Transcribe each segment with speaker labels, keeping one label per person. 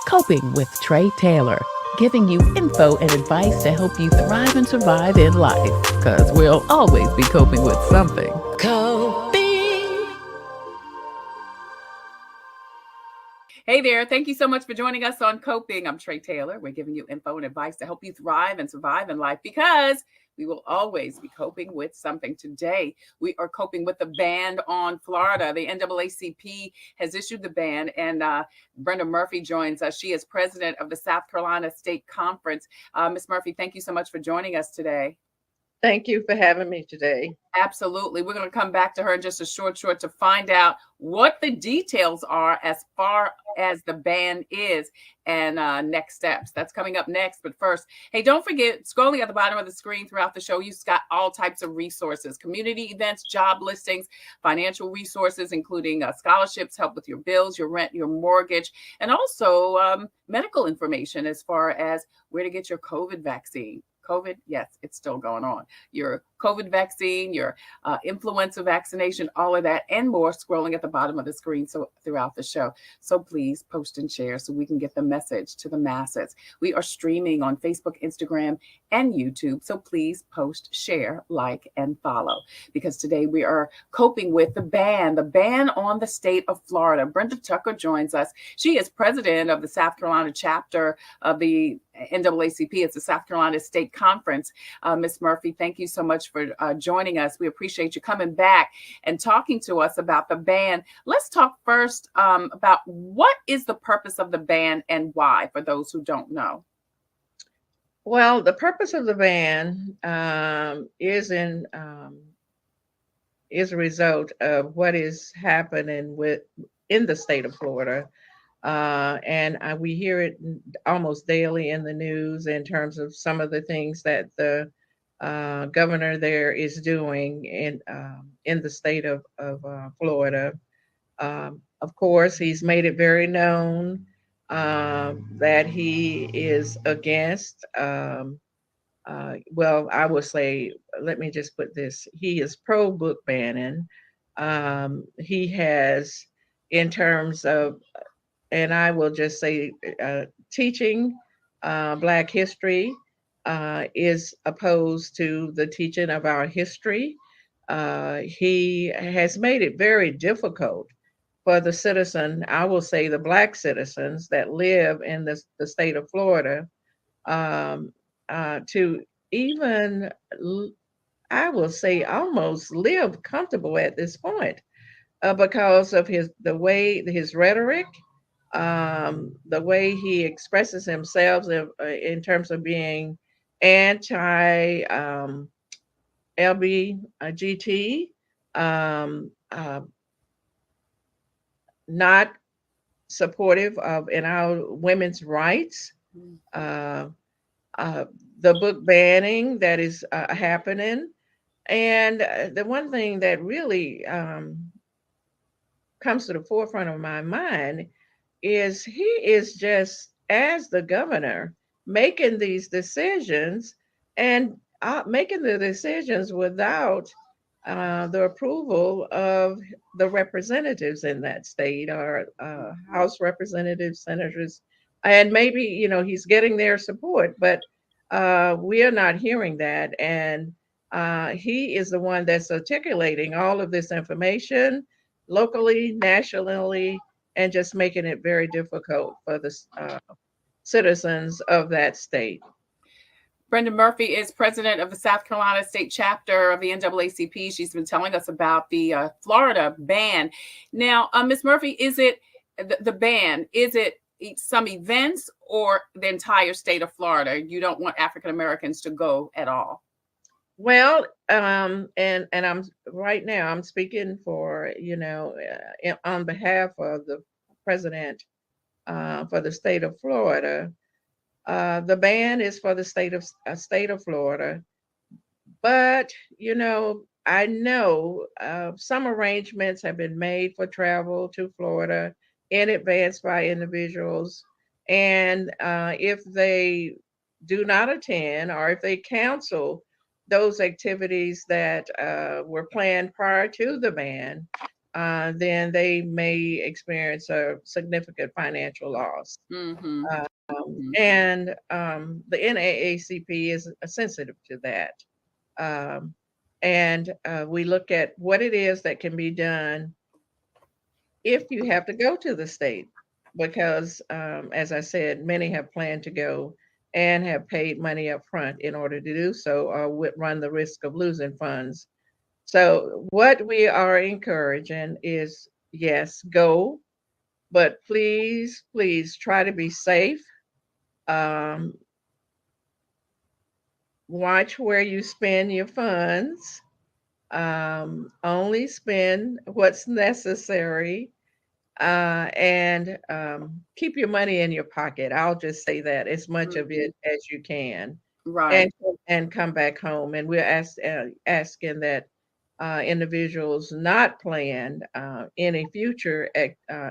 Speaker 1: Coping with Tre Tailor, giving you info and advice to help you thrive and survive in life. Because we'll always be coping with something. Coping.
Speaker 2: Hey there. Thank you so much for joining us on Coping. I'm Tre Tailor. We're giving you info and advice to help you thrive and survive in life because we will always be coping with something. Today, we are coping with the ban on Florida. The NAACP has issued the ban, and Brenda Murphy joins us. She is president of the South Carolina State Conference. Ms. Murphy, thank you so much for joining us today.
Speaker 3: Thank you for having me today.
Speaker 2: Absolutely. We're going to come back to her in just a short to find out what the details are as far as the ban is and next steps. That's coming up next. But first, hey, don't forget, scrolling at the bottom of the screen throughout the show, you've got all types of resources, community events, job listings, financial resources, including scholarships, help with your bills, your rent, your mortgage, and also medical information as far as where to get your COVID vaccine. COVID, yes, it's still going on. Your COVID vaccine, your influenza vaccination, all of that and more scrolling at the bottom of the screen so throughout the show. So please post and share so we can get the message to the masses. We are streaming on Facebook, Instagram, and YouTube. So please post, share, like, and follow. Because today we are coping with the ban on the state of Florida. Brenda Tucker joins us. She is president of the South Carolina chapter of the NAACP. It's the South Carolina State Conference. Ms. Murphy, thank you so much for joining us. We appreciate you coming back and talking to us about the ban. Let's talk first about what is the purpose of the ban and why, for those who don't know.
Speaker 3: Well, the purpose of the ban is a result of what is happening in the state of Florida. And we hear it almost daily in the news in terms of some of the things that the governor there is doing in the state of Florida. Of course, he's made it very known that he is against. Well, I would say, let me just put this: he is pro book banning. He has, in terms of, and I will just say, teaching Black history is opposed to the teaching of our history. He has made it very difficult for the citizen, I will say the Black citizens that live in the state of Florida, to even, I will say, almost live comfortable at this point because of his rhetoric, the way he expresses himself in terms of being anti LBGT, not supportive of in our women's rights, the book banning that is happening. And the one thing that really comes to the forefront of my mind is he is just, as the governor, making these decisions and making the decisions without the approval of the representatives in that state, or House representatives, senators, and maybe, he's getting their support, but we are not hearing that. And he is the one that's articulating all of this information locally, nationally, and just making it very difficult for the citizens of that state.
Speaker 2: Brenda Murphy is president of the South Carolina State chapter of the NAACP. She's been telling us about the Florida ban. Now, Ms. Murphy, is it the ban? Is it some events or the entire state of Florida? You don't want African Americans to go at all?
Speaker 3: Well, and I'm right now I'm speaking for on behalf of the president for the state of Florida. The ban is for the state of Florida, but I know some arrangements have been made for travel to Florida in advance by individuals, and if they do not attend or if they cancel those activities that were planned prior to the ban, then they may experience a significant financial loss.
Speaker 2: Mm-hmm. Mm-hmm.
Speaker 3: And the NAACP is sensitive to that. Um, and we look at what it is that can be done if you have to go to the state, because as I said, many have planned to go and have paid money up front in order to do so, or would run the risk of losing funds. So, what we are encouraging is yes, go, but please, please try to be safe. Um, Watch where you spend your funds. Only spend what's necessary, and keep your money in your pocket. I'll just say that as much of
Speaker 2: Mm-hmm.
Speaker 3: it as you can,
Speaker 2: Right.
Speaker 3: and come back home. And we're asking that individuals not plan any future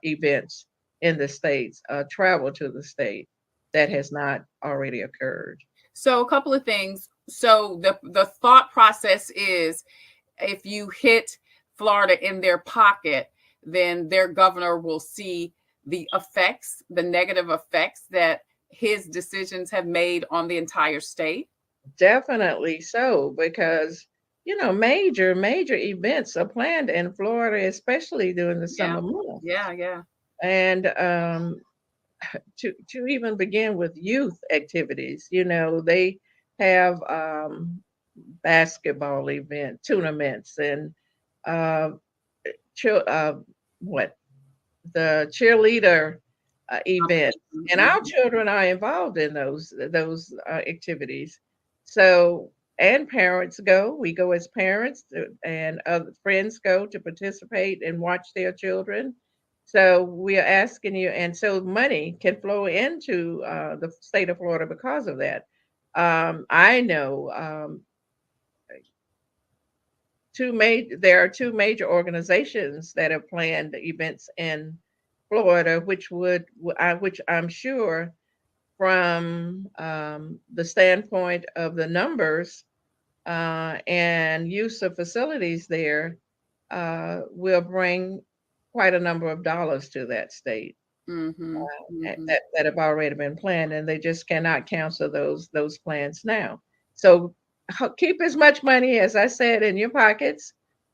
Speaker 3: events in the states, travel to the state that has not already occurred.
Speaker 2: So a couple of things. So the thought process is if you hit Florida in their pocket, then their governor will see the effects, the negative effects that his decisions have made on the entire state.
Speaker 3: Definitely so, because major events are planned in Florida, especially during the
Speaker 2: Yeah.
Speaker 3: summer months.
Speaker 2: Yeah. Yeah.
Speaker 3: And to even begin with youth activities, they have basketball tournaments, and uh, chil- uh, what the cheerleader events, and our
Speaker 2: Mm-hmm.
Speaker 3: children are involved in those activities. So, and parents go. We go as parents, and other friends go to participate and watch their children. So we are asking you, and so money can flow into the state of Florida because of that. I know there are two major organizations that have planned events in Florida, which I'm sure from the standpoint of the numbers and use of facilities there, will bring quite a number of dollars to that state
Speaker 2: Mm-hmm. Mm-hmm.
Speaker 3: that have already been planned, and they just cannot cancel those plans now. So keep as much money as I said in your pockets.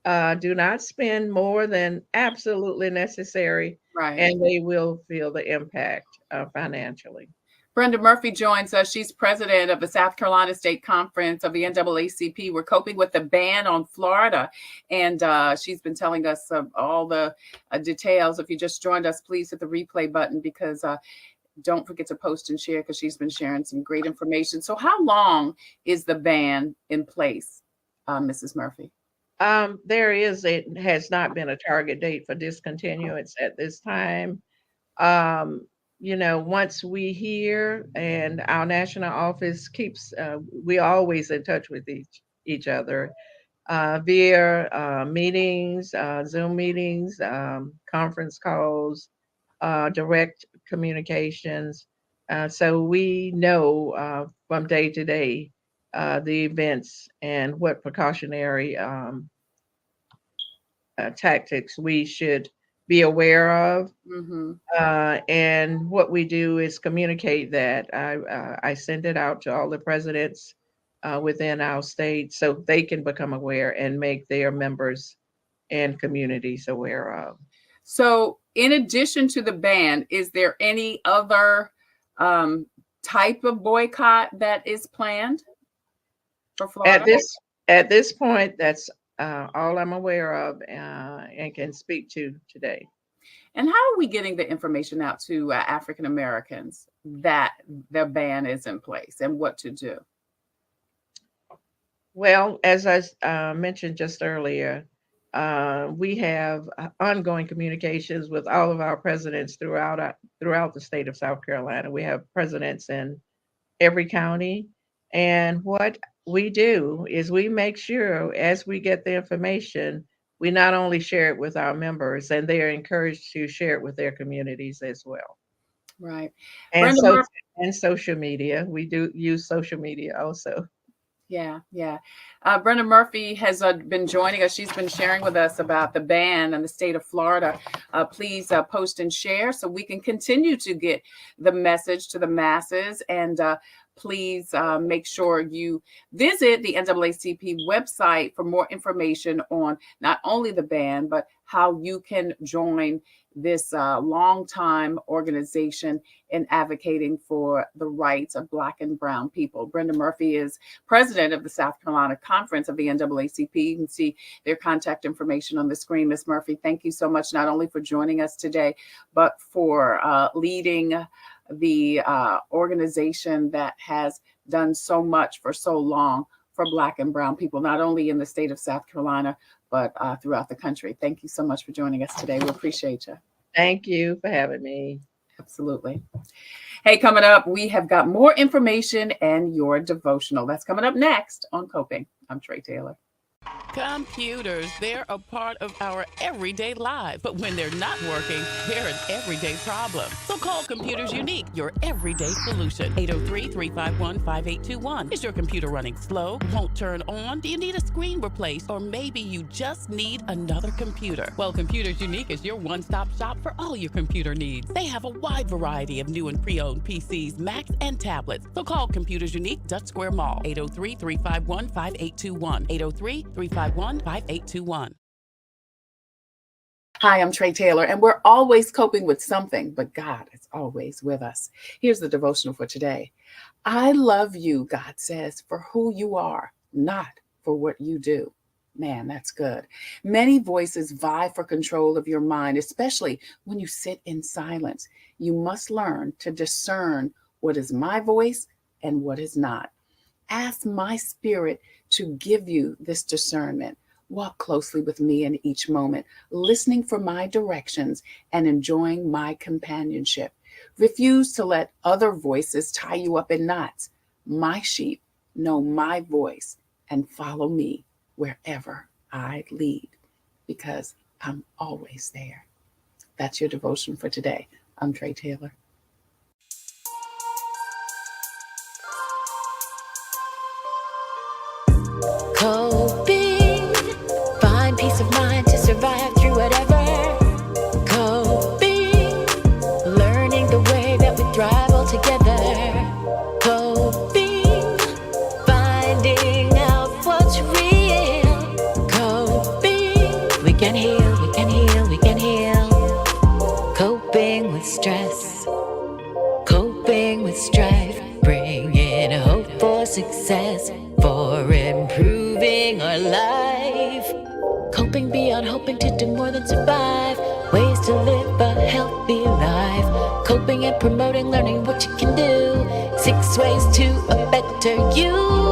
Speaker 3: Do not spend more than absolutely necessary,
Speaker 2: Right.
Speaker 3: and they will feel the impact financially.
Speaker 2: Brenda Murphy joins us. She's president of the South Carolina State Conference of the NAACP. We're coping with the ban on Florida, and she's been telling us all the details. If you just joined us, please hit the replay button, because don't forget to post and share, because she's been sharing some great information. So how long is the ban in place, Mrs. Murphy?
Speaker 3: It has not been a target date for discontinuance at this time. Um, Once we hear, and our national office we always in touch with each other via meetings, Zoom meetings, conference calls, direct communications. So we know from day to day the events and what precautionary tactics we should be aware of.
Speaker 2: Mm-hmm.
Speaker 3: And what we do is communicate that. I send it out to all the presidents within our state so they can become aware and make their members and communities aware of.
Speaker 2: So, in addition to the ban, is there any other um, type of boycott that is planned for
Speaker 3: At
Speaker 2: Florida?
Speaker 3: this point, that's all I'm aware of and can speak to today.
Speaker 2: And how are we getting the information out to African Americans that the ban is in place and what to do?
Speaker 3: Well, as I mentioned just earlier, we have ongoing communications with all of our presidents throughout the state of South Carolina. We have presidents in every county, and what we do is we make sure as we get the information, we not only share it with our members, and they are encouraged to share it with their communities as well.
Speaker 2: Right.
Speaker 3: And
Speaker 2: Brenda
Speaker 3: so,
Speaker 2: Murphy.
Speaker 3: and social media, we do use social media also.
Speaker 2: Yeah. Brenda Murphy has been joining us. She's been sharing with us about the ban in the state of Florida. Please post and share so we can continue to get the message to the masses. And please make sure you visit the NAACP website for more information on not only the ban, but how you can join this long-time organization in advocating for the rights of Black and Brown people. Brenda Murphy is president of the South Carolina Conference of the NAACP. You can see their contact information on the screen. Ms. Murphy, thank you so much, not only for joining us today, but for leading the organization that has done so much for so long for Black and Brown people, not only in the state of South Carolina, but throughout the country. Thank you so much for joining us today. We appreciate you.
Speaker 3: Thank you for having me.
Speaker 2: Absolutely. Hey, coming up, we have got more information and your devotional. That's coming up next on Coping. I'm Tre Tailor.
Speaker 1: Computers, they're a part of our everyday lives. But when they're not working, they're an everyday problem. So call Computers Unique, your everyday solution. 803-351-5821. Is your computer running slow? Won't turn on? Do you need a screen replaced? Or maybe you just need another computer? Well, Computers Unique is your one-stop shop for all your computer needs. They have a wide variety of new and pre-owned PCs, Macs, and tablets. So call Computers Unique, Dutch Square Mall. 803-351-5821. 803-351-5821.
Speaker 2: Hi, I'm Tre Tailor, and we're always coping with something, but God is always with us. Here's the devotional for today. I love you, God says, for who you are, not for what you do. Man, that's good. Many voices vie for control of your mind, especially when you sit in silence. You must learn to discern what is my voice and what is not. Ask my spirit to give you this discernment. Walk closely with me in each moment, listening for my directions and enjoying my companionship. Refuse to let other voices tie you up in knots. My sheep know my voice and follow me wherever I lead, because I'm always there. That's your devotion for today. I'm Tre Tailor.
Speaker 4: Coping, find peace of mind to survive through whatever. Coping, learning the way that we thrive all together. Coping, finding out what's real. Coping, we can heal, we can heal, we can heal. Coping with stress, coping with strife, bringing hope for success, for improving our life. Coping beyond hoping to do more than survive, ways to live a healthy life. Coping and promoting learning what you can do, 6 ways to a better you.